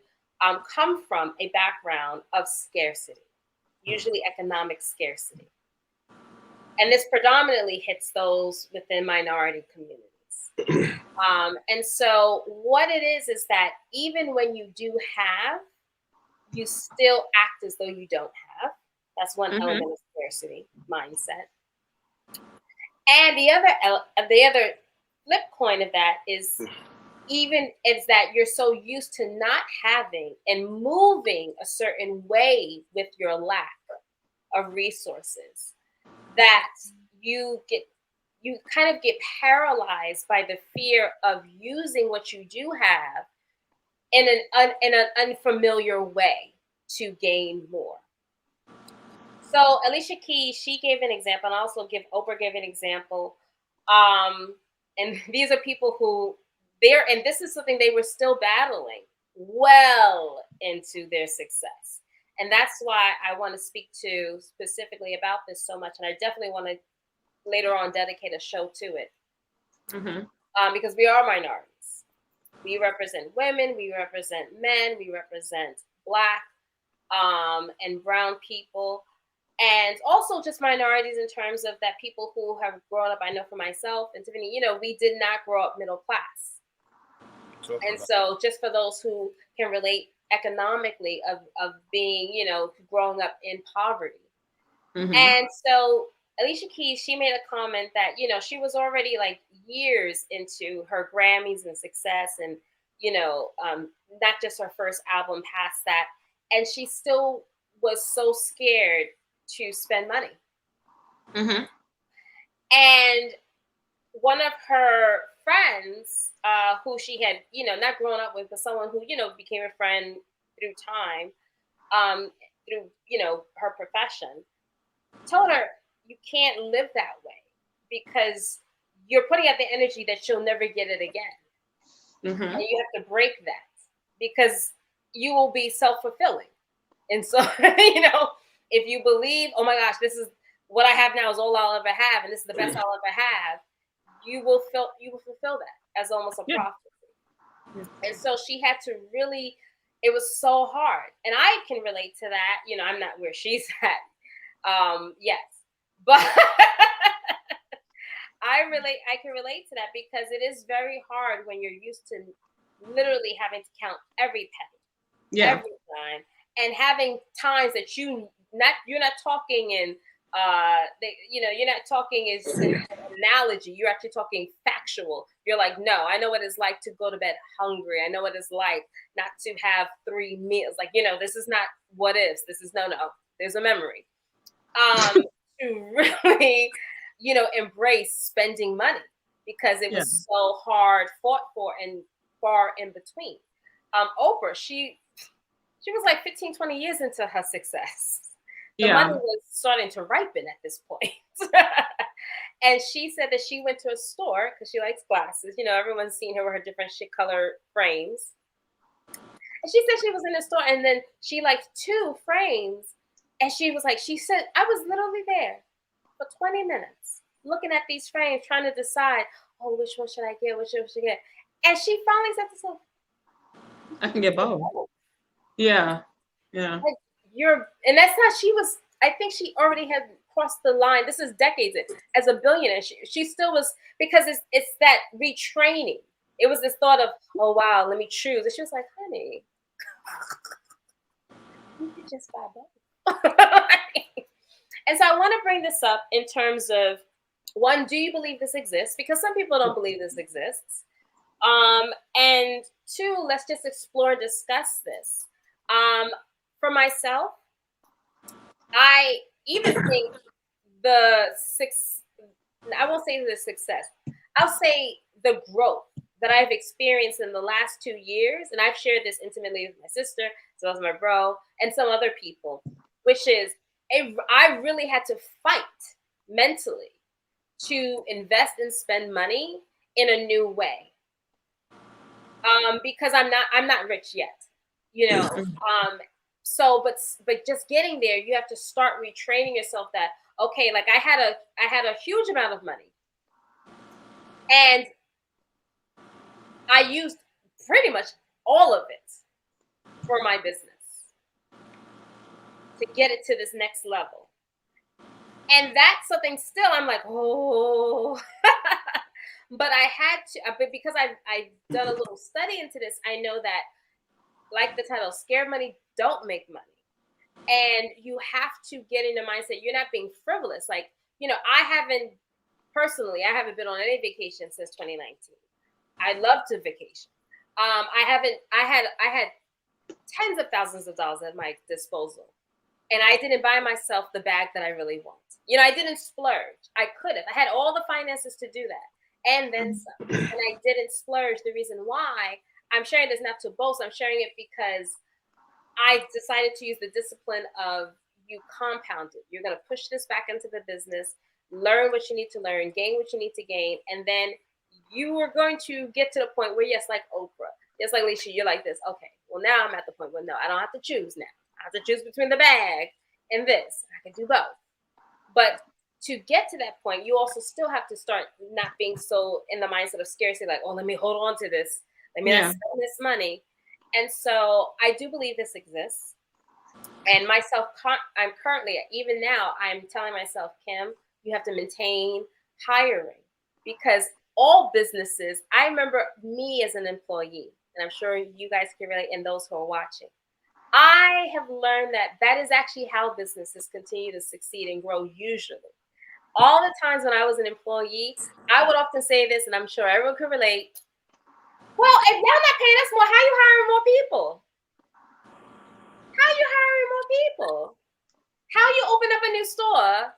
come from a background of scarcity, usually economic scarcity. And this predominantly hits those within minority communities. And so what it is that even when you do have, you still act as though you don't have. That's one element of scarcity mindset. And the other flip coin of that is, even is that you're so used to not having and moving a certain way with your lack of resources, that you kind of get paralyzed by the fear of using what you do have in an unfamiliar way to gain more. So Alicia Keys, she gave an example, and also Oprah gave an example. And these are people who and this is something they were still battling well into their success. And that's why I want to speak to specifically about this so much. And I definitely want to later on dedicate a show to it. Because we are minorities. We represent women, we represent men, we represent Black and brown people. And also just minorities in terms of that people who have grown up, I know for myself and Tiffany, we did not grow up middle class. And so just for those who can relate economically of being, growing up in poverty. And so Alicia Keys, she made a comment that, she was already like years into her Grammys and success, and, not just her first album, past that. And she still was so scared to spend money. And one of her friends, who she had, not grown up with, but someone who, became a friend through time, through, her profession, told her, you can't live that way. because you're putting out the energy that you'll never get it again. Mm-hmm. And you have to break that because you will be self-fulfilling. And so, if you believe, oh my gosh, this is what I have now is all I'll ever have, and this is the best I'll ever have, you will fulfill that as almost a prophecy. Yeah. And so she had to really, it was so hard. And I can relate to that. I'm not where she's at. Yes. But I can relate to that because it is very hard when you're used to literally having to count every penny, every dime, and having times that you're not talking in you're not talking as an analogy. You're actually talking factual. You're like, no, I know what it's like to go to bed hungry. I know what it's like not to have 3 meals. Like, this is not what ifs. This is no. There's a memory. To really, embrace spending money because it was so hard fought for and far in between. Oprah, she was like 15, 20 years into her success. The money was starting to ripen at this point. And she said that she went to a store because she likes glasses. Everyone's seen her with her different shit color frames. And she said she was in the store and then she liked 2 frames. And she said, I was literally there for 20 minutes looking at these frames, trying to decide, which one should I get? Which one should I get? And she finally said to herself, I can get both. Yeah. Yeah. And that's not, I think she already had crossed the line. This is decades as a billionaire. She still was, because it's that retraining. It was this thought of, oh, wow, let me choose. And she was like, honey, you could just buy both. And so I want to bring this up in terms of, 1, do you believe this exists? Because some people don't believe this exists. And 2, let's just explore, discuss this. For myself, I even think I won't say the success, I'll say the growth that I've experienced in the last 2 years, and I've shared this intimately with my sister, as well as my bro, and some other people, which is, I really had to fight mentally to invest and spend money in a new way. Because I'm not rich yet, So, but just getting there, you have to start retraining yourself that, okay, like I had a huge amount of money and I used pretty much all of it for my business to get it to this next level. And that's something still I'm like, oh, but I had to, but because I've done a little study into this, I know that, like the title, scared money don't make money. And you have to get in the mindset, you're not being frivolous. Like, I haven't been on any vacation since 2019. I love to vacation. I had tens of thousands of dollars at my disposal. And I didn't buy myself the bag that I really want. I didn't splurge. I could have. I had all the finances to do that. And then some. And I didn't splurge. The reason why I'm sharing this not to boast, I'm sharing it because I decided to use the discipline of you compound it. You're going to push this back into the business, learn what you need to learn, gain what you need to gain. And then you are going to get to the point where, yes, like Oprah, just like Alicia, you're like this. Okay, well, now I'm at the point where, no, I don't have to choose now. I have to choose between the bag and this. I can do both. But to get to that point, you also still have to start not being so in the mindset of scarcity, like, oh, let me hold on to this. Let me not spend this money. And so I do believe this exists. And myself, I'm currently, even now, I'm telling myself, Kim, you have to maintain hiring because all businesses, I remember me as an employee, and I'm sure you guys can relate and those who are watching. I have learned that is actually how businesses continue to succeed and grow usually. All the times when I was an employee, I would often say this, and I'm sure everyone can relate. Well, if y'all not paying us more, how you hiring more people? How you hiring more people? How you open up a new store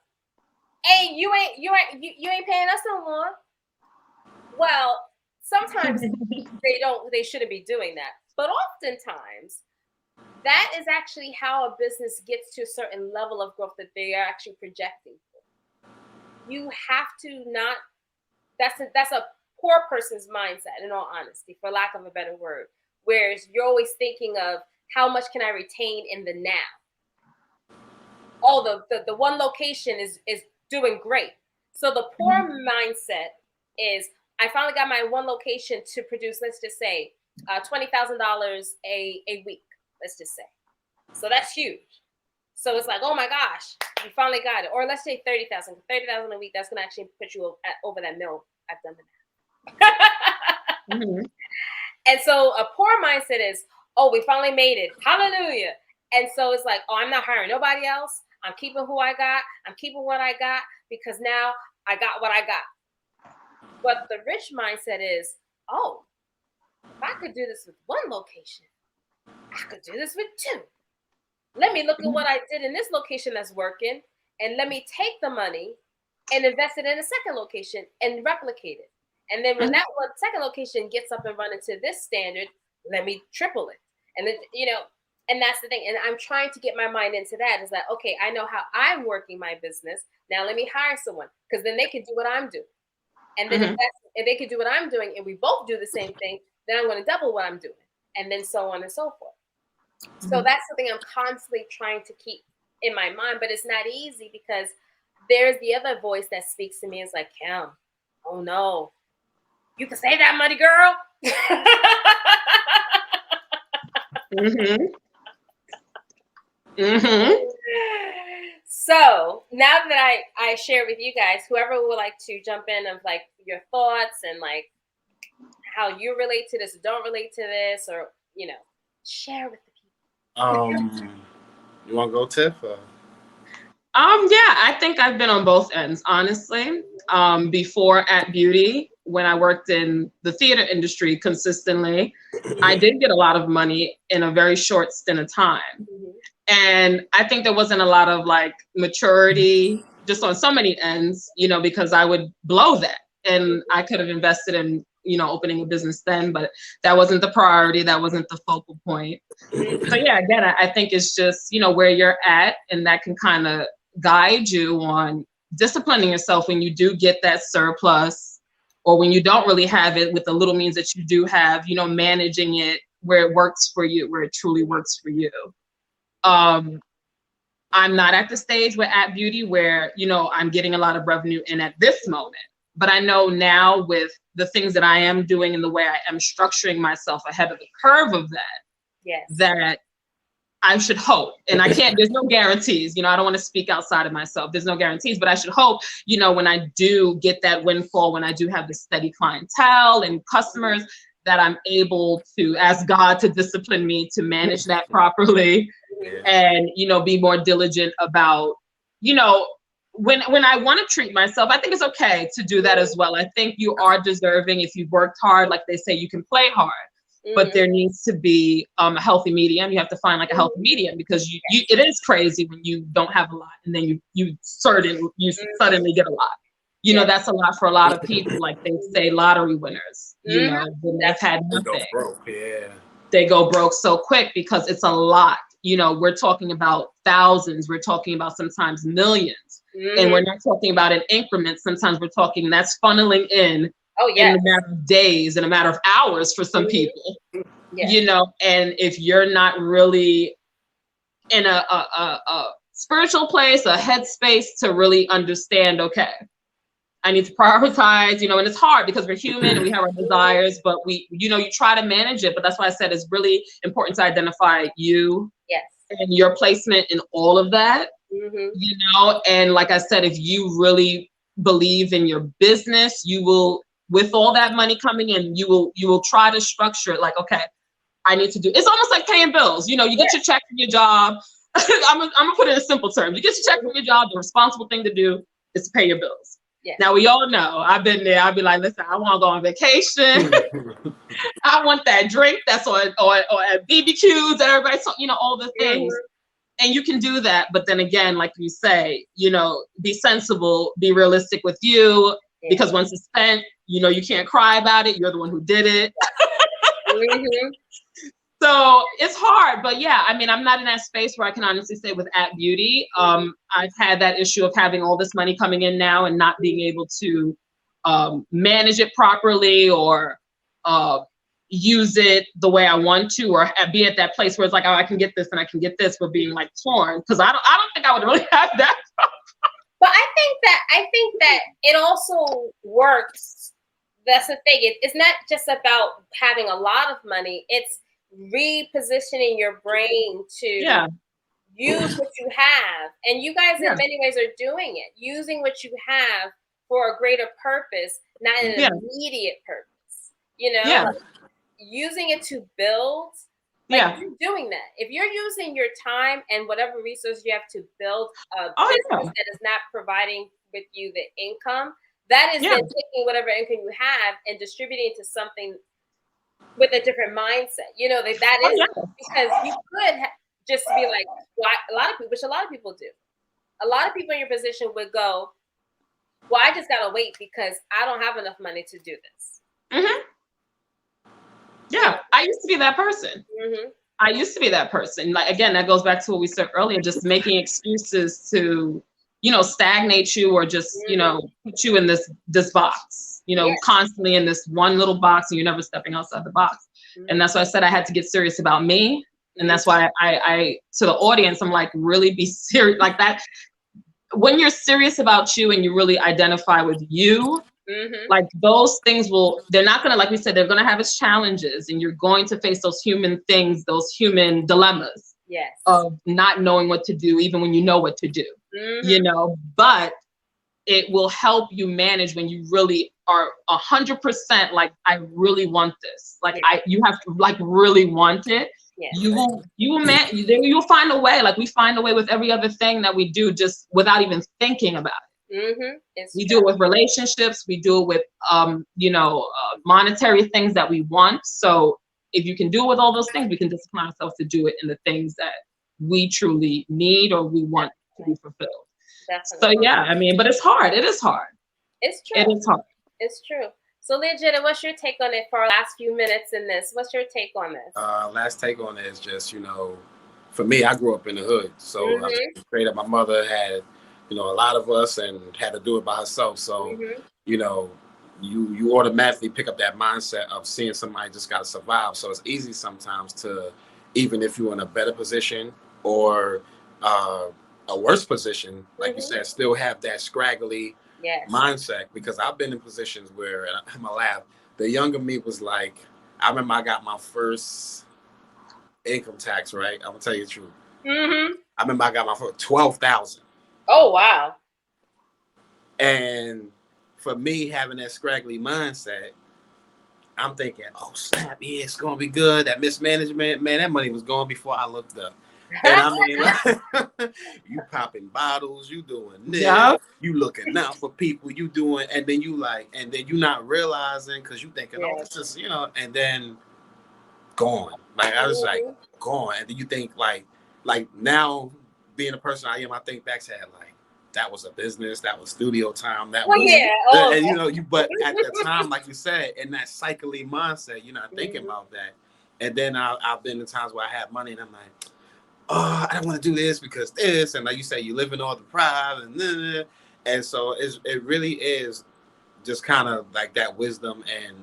and you ain't paying us no more? Well, sometimes they shouldn't be doing that. But oftentimes, that is actually how a business gets to a certain level of growth that they are actually projecting for. you have to not, that's a poor person's mindset, in all honesty, for lack of a better word. Whereas you're always thinking of how much can I retain in the now. Oh, the one location is doing great. So the poor mindset is, I finally got my one location to produce, let's just say, $20,000 a week, let's just say. So that's huge. So it's like, oh my gosh, you finally got it. Or let's say 30,000. 30,000 a week, that's going to actually put you over that mill. I've done that. And so a poor mindset is, oh, we finally made it. Hallelujah. And so it's like, oh, I'm not hiring nobody else. I'm keeping who I got. I'm keeping what I got because now I got what I got. But the rich mindset is, oh, if I could do this with one location, I could do this with two. Let me look at what I did in this location that's working, and let me take the money and invest it in a second location and replicate it. And then when that one second location gets up and running to this standard, let me triple it. And then, and that's the thing. And I'm trying to get my mind into that. Is that, okay, I know how I'm working my business. Now let me hire someone, because then they can do what I'm doing. And then if they can do what I'm doing and we both do the same thing, then I'm going to double what I'm doing. And then so on and so forth. So that's something I'm constantly trying to keep in my mind, but it's not easy because there's the other voice that speaks to me. It's like, Kim, oh no, you can save that money, girl. So now that I share with you guys, whoever would like to jump in of like your thoughts and like how you relate to this or don't relate to this, or share with the people. You want to go, Tiff? Yeah, I think I've been on both ends, honestly. Before at Beauty, when I worked in the theater industry consistently, I did get a lot of money in a very short stint of time. And I think there wasn't a lot of like maturity just on so many ends, because I would blow that. And I could have invested in, opening a business then, but that wasn't the priority. That wasn't the focal point. So yeah, again, I think it's just, where you're at, and that can kind of guide you on disciplining yourself when you do get that surplus, or when you don't really have it with the little means that you do have, managing it where it works for you, where it truly works for you. I'm not at the stage where at Beauty where, I'm getting a lot of revenue in at this moment, but I know now with the things that I am doing and the way I am structuring myself ahead of the curve of that, that I should hope, and I can't, there's no guarantees, I don't want to speak outside of myself. There's no guarantees, but I should hope, when I do get that windfall, when I do have the steady clientele and customers, that I'm able to ask God to discipline me to manage that properly, and, be more diligent about, when I want to treat myself, I think it's okay to do that as well. I think you are deserving. If you've worked hard, like they say, you can play hard. But there needs to be a healthy medium. You have to find like a healthy medium, because it is crazy when you don't have a lot and then you suddenly get a lot. That's a lot for a lot of people. Like they say, lottery winners. When they've had nothing, they go broke so quick because it's a lot. We're talking about thousands. We're talking about sometimes millions, and we're not talking about an increment. Sometimes we're talking that's funneling in. In a matter of days, in a matter of hours for some people, and if you're not really in a spiritual place, a headspace to really understand, okay, I need to prioritize, and it's hard because we're human and we have our desires, but you try to manage it. But that's why I said it's really important to identify you and your placement in all of that, and like I said, if you really believe in your business, you will, with all that money coming in, you will try to structure it like, okay, I need to do, it's almost like paying bills. You get your check from your job. I'm gonna put it in simple terms. You get your check from your job, the responsible thing to do is to pay your bills. Now we all know, I've been there. I'd be like, listen, I want to go on vacation. I want that drink that's on at BBQs and everybody, all the things. And you can do that. But then again, like you say, be sensible, be realistic with you, because once it's spent, you can't cry about it. You're the one who did it. So it's hard, but yeah, I mean, I'm not in that space where I can honestly say with At Beauty. I've had that issue of having all this money coming in now and not being able to manage it properly or use it the way I want to, or be at that place where it's like, oh, I can get this and I can get this, but being like torn, because I don't think I would really have that. But I think that it also works. That's the thing. It's not just about having a lot of money. It's repositioning your brain to use what you have. And you guys in many ways are doing it, using what you have for a greater purpose, not an immediate purpose. You know, like using it to build. Like you're doing that. If you're using your time and whatever resources you have to build a business that is not providing with you the income, that is then taking whatever income you have and distributing it to something with a different mindset. You know, that is because you could just be like, why? A lot of people, which a lot of people do. A lot of people in your position would go, well, I just gotta wait because I don't have enough money to do this. Yeah, I used to be that person. I used to be that person. Like, again, that goes back to what we said earlier, just making excuses to, you know, stagnate you or just, you know, put you in this box, you know, constantly in this one little box and you're never stepping outside the box. And that's why I said I had to get serious about me. And that's why I to the audience, I'm like, really be serious like that. When you're serious about you and you really identify with you, like those things they're not going to, like we said, they're going to have its challenges and you're going to face those human things, those human dilemmas of not knowing what to do, even when you know what to do, you know, but it will help you manage when you really are 100% like, I really want this. Like you have to like really want it. You'll find a way. Like we find a way with every other thing that we do just without even thinking about it. We do it with relationships. We do it with, you know, monetary things that we want. So if you can do it with all those things, we can discipline ourselves to do it in the things that we truly need or we want to be fulfilled. So yeah, I mean, but it's hard. It is hard. It's true. It is hard. It's true. So Legit, what's your take on it for our last few minutes in this? What's your take on this? Last take on it is just, you know, for me, I grew up in the hood. So I was straight up, my mother had, you know, a lot of us and had to do it by herself. So, you know, you automatically pick up that mindset of seeing somebody just got to survive. So it's easy sometimes to, even if you're in a better position or a worse position, like you said, still have that scraggly mindset. Because I've been in positions where, and I'm gonna laugh, the younger me was like, I remember I got my first income tax, right? I'm gonna tell you the truth. I remember I got my first $12,000. Oh wow! And for me, having that scraggly mindset, I'm thinking, oh snap, yeah, it's gonna be good. That mismanagement, man, that money was gone before I looked up. And I mean, like, you popping bottles, you doing this, you looking out for people, you doing, and then you like, and then you not realizing because you thinking, oh, this is, you know, and then gone. Like I was like gone, and then you think like now being a person I am, I think back to that like that was a business, that was studio time, that was, and you know, but at the time, like you said, in that cycling mindset, you're not thinking about that. And then I've been in times where I have money and I'm like, oh, I don't want to do this because this, and like you say, you live in all the pride, and so it really is just kind of like that wisdom and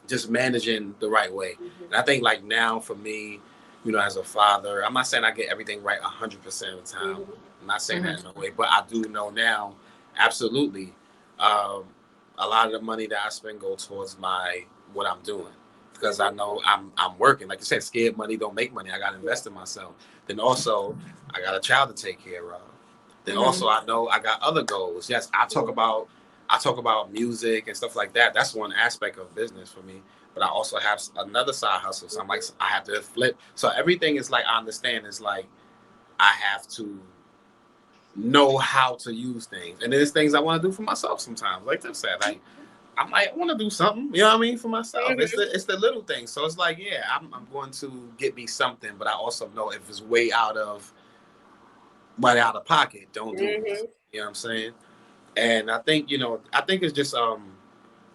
just managing the right way. And I think like now for me, you know, as a father, I'm not saying I get everything right 100% of the time. I'm not saying that in a way, but I do know now, absolutely, a lot of the money that I spend go towards what I'm doing. Because I know I'm working. Like you said, scared money don't make money. I got to invest in myself. Then also, I got a child to take care of. Then also, I know I got other goals. Yes, I talk about music and stuff like that. That's one aspect of business for me. But I also have another side hustle. So I'm like, I have to flip. So everything is like, I understand is like, I have to know how to use things. And there's things I want to do for myself sometimes. Like Tiff said, like, I might want to do something, you know what I mean, for myself. It's the little things. So it's like, yeah, I'm going to get me something, but I also know if it's way out of pocket, don't do it. You know what I'm saying? And I think, you know, it's just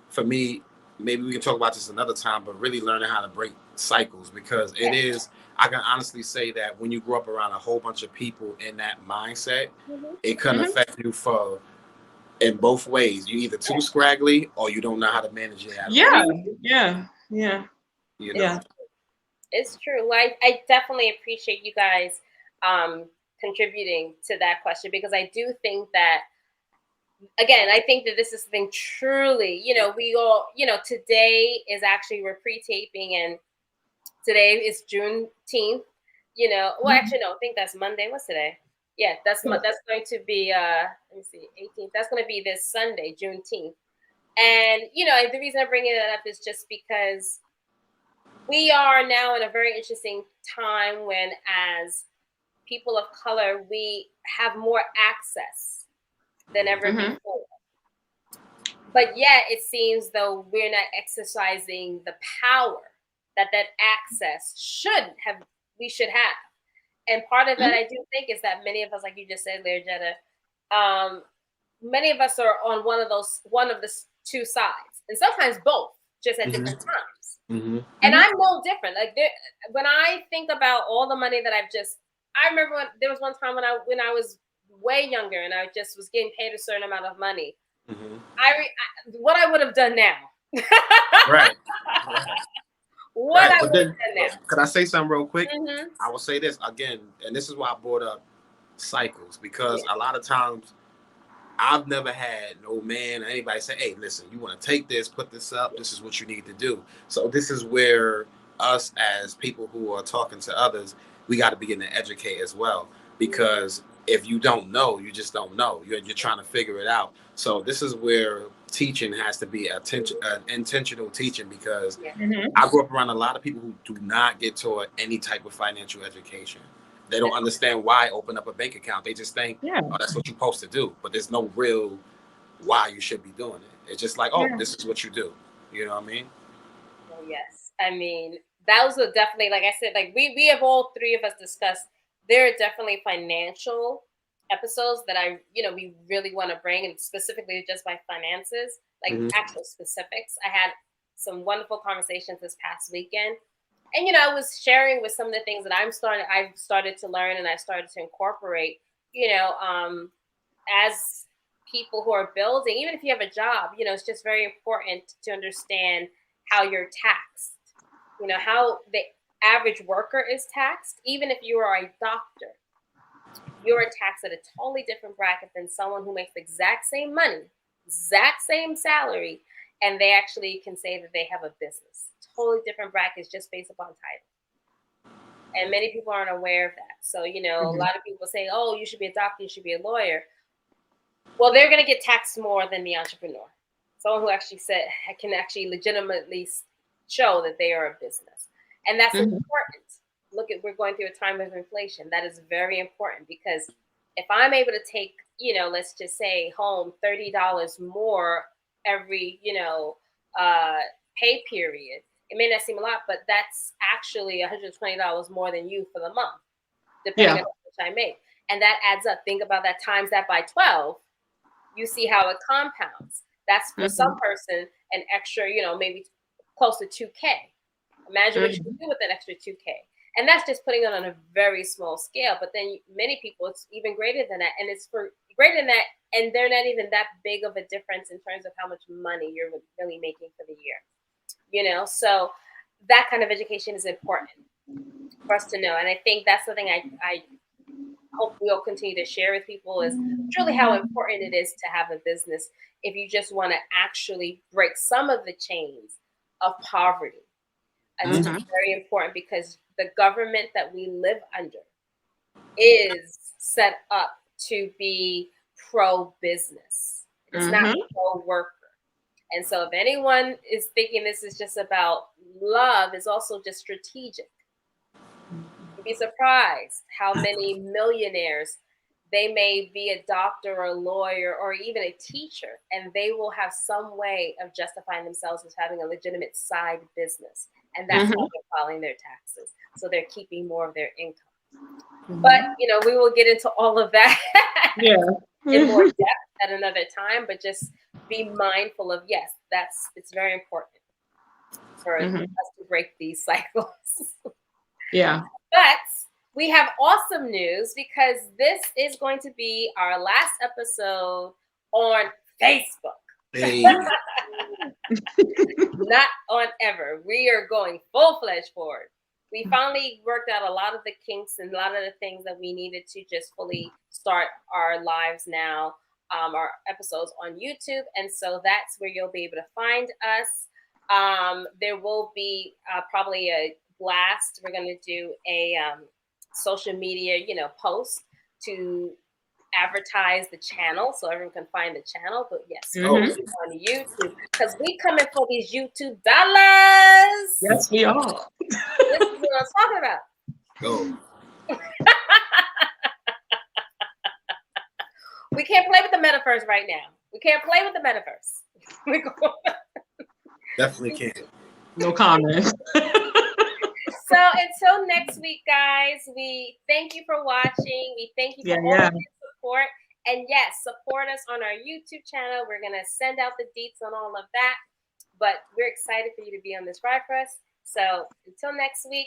for me, maybe we can talk about this another time, but really learning how to break cycles, because it is, I can honestly say that when you grow up around a whole bunch of people in that mindset, it can affect you for in both ways. You either too scraggly or you don't know how to manage it at all. You know. It's true. Well, I definitely appreciate you guys contributing to that question, because I do think that, again, I think that this is the thing truly, we all, today is actually, we're pre-taping, and today is Juneteenth, well, actually, no, I think that's Monday. What's today? Yeah, that's going to be, let me see, 18th. That's going to be this Sunday, Juneteenth. And, the reason I'm bringing it up is just because we are now in a very interesting time when, as people of color, we have more access than ever before. But yet it seems though we're not exercising the power that access we should have. And part of that, I do think, is that many of us, like you just said, Learjetta, many of us are on one of the two sides, and sometimes both, just at different times. And I'm no different. Like, when I think about all the money that I remember there was one time when I was way younger and I just was getting paid a certain amount of money. What I would have done now. Right. What I would have done now. Could I say something real quick? I will say this again, and this is why I brought up cycles, because a lot of times I've never had no man or anybody say, hey, listen, you want to take this, put this up, this is what you need to do. So this is where us, as people who are talking to others, we got to begin to educate as well. Because if you don't know, you just don't know. You're trying to figure it out. So this is where teaching has to be intentional teaching, because I grew up around a lot of people who do not get taught any type of financial education. They don't understand why open up a bank account. They just think, oh, that's what you're supposed to do. But there's no real why you should be doing it. It's just like, oh, this is what you do. You know what I mean? Well, yes. I mean, that was definitely, like I said, like we have, all three of us discussed, there are definitely financial episodes that we really want to bring, and specifically just by finances, like actual specifics. I had some wonderful conversations this past weekend. And, I was sharing with some of the things that I've started to learn, and I started to incorporate, as people who are building, even if you have a job, it's just very important to understand how you're taxed, how the average worker is taxed. Even if you are a doctor, you're taxed at a totally different bracket than someone who makes the exact same money, exact same salary, and they actually can say that they have a business. Totally different brackets just based upon title. And many people aren't aware of that. So, a lot of people say, oh, you should be a doctor, you should be a lawyer. Well, they're going to get taxed more than the entrepreneur. Someone who actually can actually legitimately show that they are a business. And that's important. We're going through a time of inflation. That is very important, because if I'm able to take, let's just say home $30 more every, pay period, it may not seem a lot, but that's actually $120 more than you for the month, depending on how much I make. And that adds up. Think about that, times that by 12, you see how it compounds. That's for some person an extra, maybe close to 2K. Imagine what you can do with that extra 2K. And that's just putting it on a very small scale. But then many people, it's even greater than that. And it's greater than that. And they're not even that big of a difference in terms of how much money you're really making for the year. So that kind of education is important for us to know. And I think that's something I hope we'll continue to share with people, is truly how important it is to have a business if you just want to actually break some of the chains of poverty. And it's very important, because the government that we live under is set up to be pro-business. It's not pro-worker. And so if anyone is thinking this is just about love, it's also just strategic. You'd be surprised how many millionaires, they may be a doctor or a lawyer or even a teacher, and they will have some way of justifying themselves as having a legitimate side business. And that's how they're filing their taxes. So they're keeping more of their income. But, we will get into all of that in more depth at another time. But just be mindful of, yes, it's very important for us to break these cycles. Yeah. But we have awesome news because this is going to be our last episode on Facebook. Hey. Not on ever. We are going full-fledged forward. We finally worked out a lot of the kinks and a lot of the things that we needed to just fully start our lives now, our episodes on YouTube. And so that's where you'll be able to find us. There will be probably a blast. We're going to do a social media, post to advertise the channel so everyone can find the channel. But yes, on YouTube because we coming for these YouTube dollars. Yes, we are. This is what I'm talking about. Go. We can't play with the metaverse right now. We can't play with the metaverse. Definitely can't. No comment. So until next week, guys, we thank you for watching. We thank you for all of your support. And yes, support us on our YouTube channel. We're going to send out the deets on all of that. But we're excited for you to be on this ride for us. So until next week,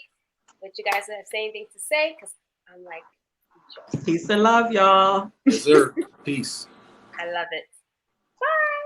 let you guys have anything to say because I'm like, enjoy. Peace and love, y'all. Yes, sir. Peace. I love it. Bye.